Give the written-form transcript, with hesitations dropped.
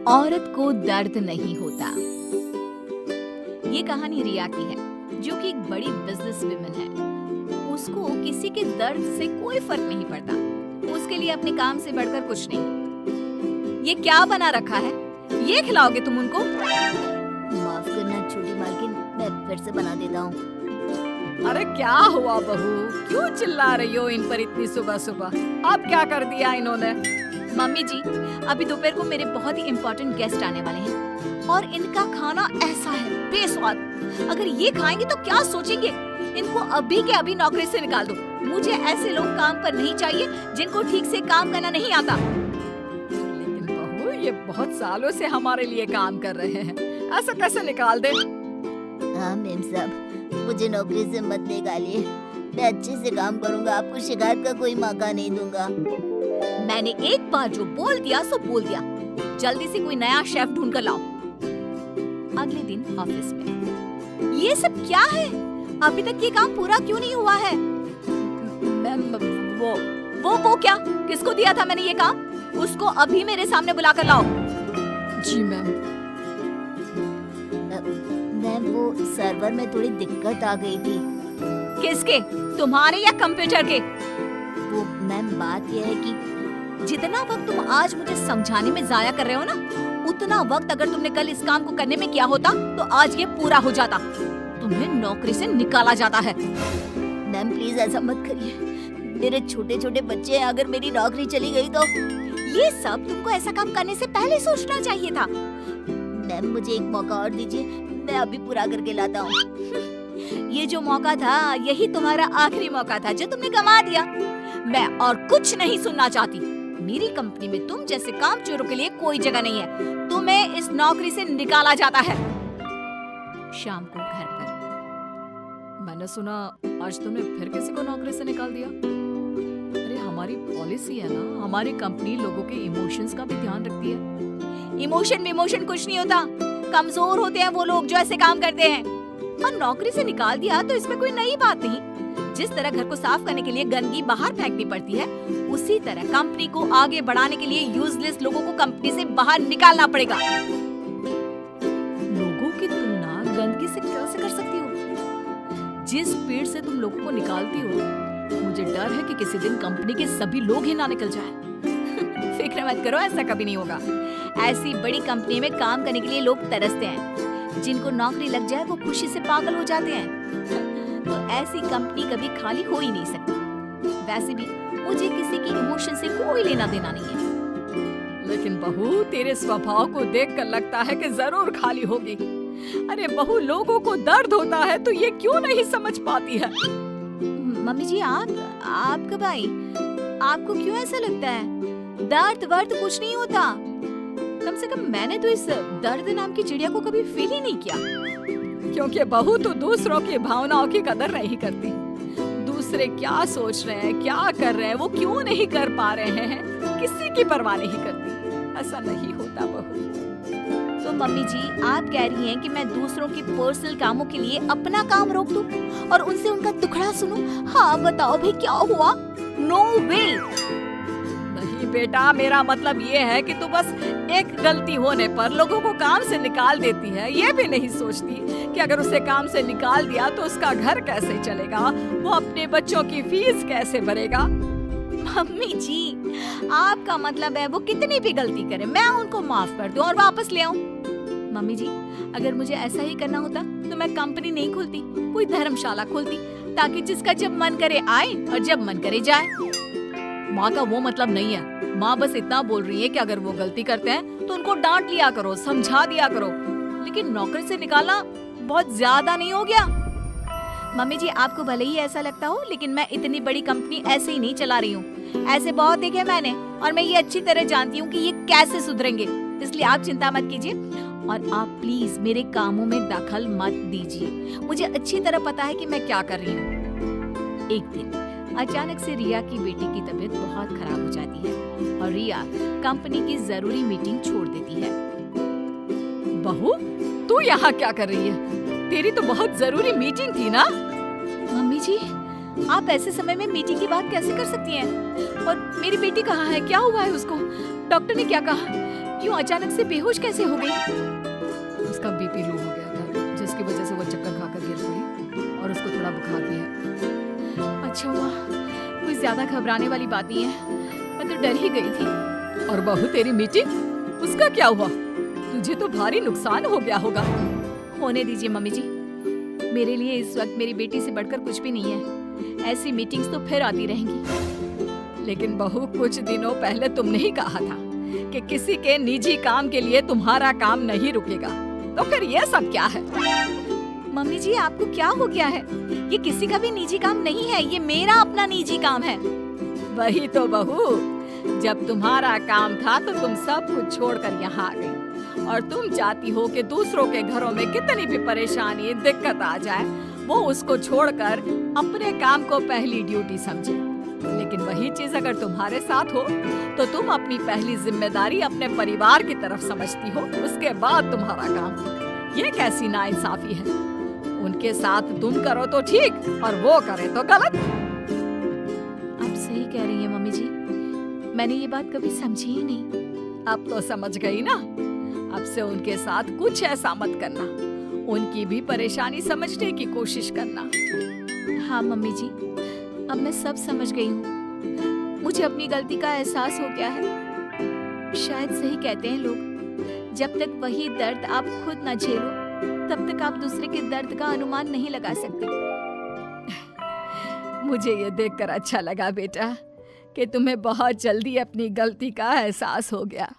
औरत को दर्द नहीं होता। ये कहानी रिया की है, जो कि एक बड़ी बिजनेस वुमन है। उसको किसी के दर्द से कोई फर्क नहीं पड़ता। उसके लिए अपने काम से बढ़कर कुछ नहीं। ये क्या बना रखा है? ये खिलाओगे तुम उनको? माफ करना छोटी मालकिन, मैं फिर से बना देता हूँ। अरे क्या हुआ बहू, क्यों चिल्ला रही हो इन पर इतनी सुबह सुबह? अब क्या कर दिया इन्होंने? मम्मी जी, अभी दोपहर को मेरे बहुत ही इम्पोर्टेंट गेस्ट आने वाले हैं और इनका खाना ऐसा है बेस्वाद। अगर ये खाएंगे तो क्या सोचेंगे? इनको अभी के अभी नौकरी से निकाल दो। मुझे ऐसे लोग काम पर नहीं चाहिए जिनको ठीक से काम करना नहीं आता। लेकिन बहू, ये बहुत सालों से हमारे लिए काम कर रहे हैं, ऐसा कैसे निकाल दे? हाँ मेम साहब, मुझे नौकरी से मत निकालिए। मैं अच्छे से काम करूँगा, आपको शिकायत का कोई मौका नहीं दूंगा। मैंने एक बार जो बोल दिया सो बोल दिया। जल्दी से कोई नया शेफ ढूंढ कर लाओ। अगले दिन ऑफिस में, ये सब क्या है? अभी तक ये काम पूरा क्यों नहीं हुआ है? वो क्या? किसको दिया था मैंने ये काम? उसको अभी मेरे सामने बुलाकर लाओ। जी मैम। मैम, वो सर्वर में थोड़ी दिक्कत आ गई थी। किसके? तुम्हारे या कंप्यूटर के? वो मैम, बात यह है कि जितना वक्त तुम आज मुझे समझाने में जाया कर रहे हो ना, उतना वक्त अगर तुमने कल इस काम को करने में किया होता तो आज ये पूरा हो जाता। तुम्हें नौकरी से निकाला जाता है। मैम प्लीज ऐसा मत करिए। मेरे छोटे छोटे बच्चे हैं, अगर मेरी नौकरी चली गई तो। ये सब तुमको ऐसा काम करने से पहले सोचना चाहिए था। मैम मुझे एक मौका और दीजिए, मैं अभी पूरा करके लाता हूँ। ये जो मौका था, यही तुम्हारा आखिरी मौका था जो तुमने गंवा दिया। मैं और कुछ नहीं सुनना चाहती। मेरी कंपनी में तुम जैसे कामचोरों के लिए कोई जगह नहीं है। तुम्हें इस नौकरी से निकाला जाता है। शाम को घर पर, मैंने सुना आज तुमने फिर किसी को नौकरी से निकाल दिया। अरे हमारी पॉलिसी है ना, हमारी कंपनी लोगों के इमोशंस का भी ध्यान रखती है। इमोशन कुछ नहीं होता। कमजोर होते हैं वो लोग जो ऐसे काम करते हैं। और नौकरी से निकाल दिया तो इसमें कोई नई बात नहीं। जिस तरह घर को साफ करने के लिए गंदगी बाहर फेंकनी पड़ती है, उसी तरह कंपनी को आगे बढ़ाने के लिए यूजलेस लोगों को कंपनी से बाहर निकालना पड़ेगा। लोगों की तुलना गंदगी से कैसे कर सकती हो? जिस स्पीड से तुम लोगों को निकालती हो, मुझे डर है कि किसी दिन कंपनी के सभी लोग ही ना निकल जाएं। फिक्र मत करो, ऐसा कभी नहीं होगा। ऐसी बड़ी कंपनी में काम करने के लिए लोग तरसते हैं। जिनको नौकरी लग जाए वो खुशी से पागल हो जाते हैं। तो ऐसी कंपनी कभी खाली हो ही नहीं सकती। वैसे भी मुझे किसी की इमोशन से कोई लेना देना नहीं है। लेकिन बहू, तेरे स्वभाव को देखकर लगता है कि जरूर खाली होगी। अरे बहू, लोगों को दर्द होता है तो ये क्यों नहीं समझ पाती है? मम्मी जी, आप कब आई? आपको क्यों ऐसा लगता है? दर्द वर्द कुछ नहीं होता। कम से कम मैंने तो इस दर्द नाम की चिड़िया को कभी फील ही नहीं किया। क्योंकि बहू तो दूसरों की भावनाओं की कदर नहीं करती। दूसरे क्या सोच रहे हैं, क्या कर रहे हैं, वो क्यों नहीं कर पा रहे हैं, किसी की परवाह नहीं करती। ऐसा नहीं होता बहू। तो मम्मी जी, आप कह रही हैं कि मैं दूसरों की पर्सनल कामों के लिए अपना काम रोक दूं और उनसे उनका दुखड़ा सुनूं? हाँ बताओ भाई, क्या हुआ? नो वे। नहीं बेटा, मेरा मतलब ये है कि तू बस एक गलती होने पर लोगों को काम से निकाल देती है। ये भी नहीं सोचती कि अगर उसे काम से निकाल दिया तो उसका घर कैसे चलेगा, वो अपने बच्चों की फीस कैसे भरेगा। मम्मी जी, आपका मतलब है वो कितनी भी गलती करे मैं उनको माफ कर दूं और वापस ले आऊं? मम्मी जी, अगर मुझे ऐसा ही करना होता तो मैं कंपनी नहीं खोलती, कोई धर्मशाला खोलती, ताकि जिसका जब मन करे आए और जब मन करे जाए। माँ का वो मतलब नहीं है। माँ बस इतना बोल रही है कि अगर वो गलती करते हैं तो उनको डांट लिया करो, समझा दिया करो। लेकिन नौकरी से निकालना बहुत ज्यादा नहीं हो गया? मम्मी जी, आपको भले ही ऐसा लगता हो, लेकिन मैं इतनी बड़ी कंपनी ऐसे ही नहीं चला रही हूँ। ऐसे बहुत देखे मैंने और मैं ये अच्छी तरह जानती हूँ कि ये कैसे सुधरेंगे। इसलिए आप चिंता मत कीजिए और आप प्लीज मेरे कामों में दखल मत दीजिए। मुझे अच्छी तरह पता है कि मैं क्या कर रही हूँ। एक दिन अचानक से रिया की बेटी की तबीयत बहुत खराब हो जाती है और रिया कंपनी की जरूरी मीटिंग छोड़ देती है। बहू, तू यहाँ क्या कर रही है? तेरी तो बहुत जरूरी मीटिंग थी ना? मम्मी जी, आप ऐसे समय में मीटिंग की बात कैसे कर सकती हैं? और मेरी बेटी कहाँ है? क्या हुआ है उसको? डॉक्टर ने क्या कहा? क्यों अचानक से बेहोश कैसे हो गई? उसका बीपी लो हो गया था, जिसकी वजह से वो चक्कर खाकर गिर पड़ी और उसको थोड़ा बुखार भी है। अच्छा हुआ, कोई ज्यादा घबराने वाली बात नहीं है, मैं तो डर ही गई थी। और बहू तेरी मीटिंग, उसका क्या हुआ? तुझे तो भारी नुकसान हो गया होगा। होने दीजिए मम्मी जी, मेरे लिए इस वक्त मेरी बेटी से बढ़कर कुछ भी नहीं है। ऐसी मीटिंग्स तो फिर आती रहेंगी। लेकिन बहू, कुछ दिनों पहले तुमने ही कहा था कि किसी के निजी काम के लिए तुम्हारा काम नहीं रुकेगा, तो फिर ये सब क्या है? मम्मी जी, आपको क्या हो गया है? ये किसी का भी निजी काम नहीं है, ये मेरा अपना निजी काम है। वही तो बहू, जब तुम्हारा काम था तो तुम सब कुछ छोड़कर यहाँ आ गई, और तुम चाहती हो कि दूसरों के घरों में कितनी भी परेशानी दिक्कत आ जाए, वो उसको छोड़कर अपने काम को पहली ड्यूटी समझे। लेकिन वही चीज अगर तुम्हारे साथ हो तो तुम अपनी पहली जिम्मेदारी अपने परिवार की तरफ समझती हो, उसके बाद तुम्हारा काम। ये कैसी नाइंसाफी है? उनके साथ तुम करो तो ठीक और वो करे तो गलत। आप सही कह रही हैं मम्मी जी, मैंने ये बात कभी समझी ही नहीं। अब तो समझ गई ना? अब से उनके साथ कुछ ऐसा मत करना, उनकी भी परेशानी समझने की कोशिश करना। हाँ मम्मी जी, अब मैं सब समझ गई हूँ। मुझे अपनी गलती का एहसास हो गया है। शायद सही कहते हैं लोग, जब तक वही दर्द आप खुद न झेलो, तब तक आप दूसरे के दर्द का अनुमान नहीं लगा सकते। मुझे ये देखकर अच्छा लगा बेटा कि तुम्हें बहुत जल्दी अपनी गलती का एहसास हो गया।